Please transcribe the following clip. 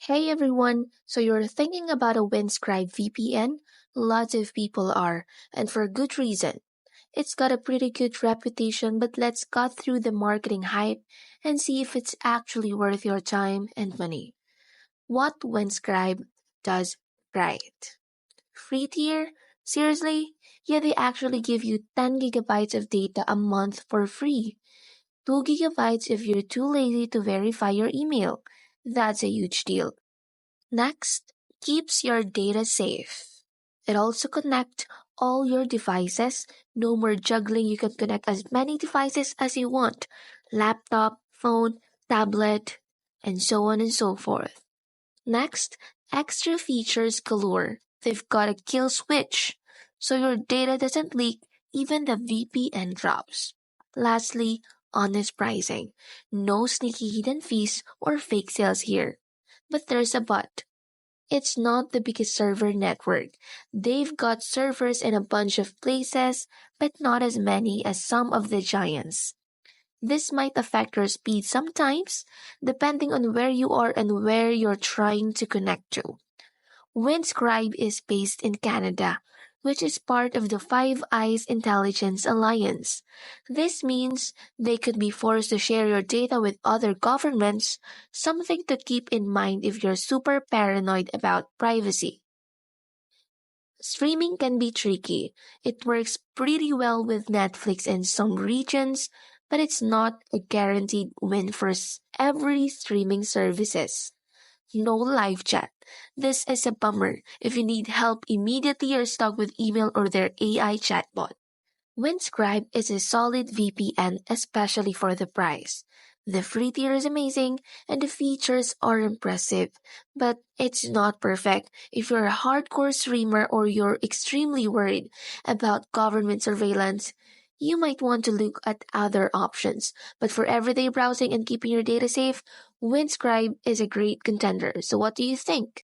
Hey everyone, so you're thinking about a Windscribe VPN? Lots of people are, and for good reason. It's got a pretty good reputation, but let's cut through the marketing hype and see if it's actually worth your time and money. What Windscribe does right. Free tier? Seriously? Yeah, they actually give you 10 gigabytes of data a month for free. 2 gigabytes if you're too lazy to verify your email. That's a huge deal. Next, keeps your data safe. It also connects all your devices. No more juggling. You can connect as many devices as you want. Laptop, phone, tablet, and so on and so forth. Next, extra features galore. They've got a kill switch, so your data doesn't leak even the VPN drops. Lastly, honest pricing. No sneaky hidden fees or fake sales here. But there's a but. It's not the biggest server network. They've got servers in a bunch of places, but not as many as some of the giants. This might affect your speed sometimes, depending on where you are and where you're trying to connect to. Windscribe is based in Canada, which is part of the Five Eyes Intelligence Alliance. This means they could be forced to share your data with other governments, something to keep in mind if you're super paranoid about privacy. Streaming can be tricky. It works pretty well with Netflix in some regions, but it's not a guaranteed win for every streaming services. No live chat. This is a bummer if you need help immediately or stuck with email or their AI chatbot. Windscribe is a solid VPN, especially for the price. The free tier is amazing and the features are impressive, but it's not perfect. If you're a hardcore streamer or you're extremely worried about government surveillance, you might want to look at other options. But for everyday browsing and keeping your data safe, Windscribe is a great contender. So what do you think?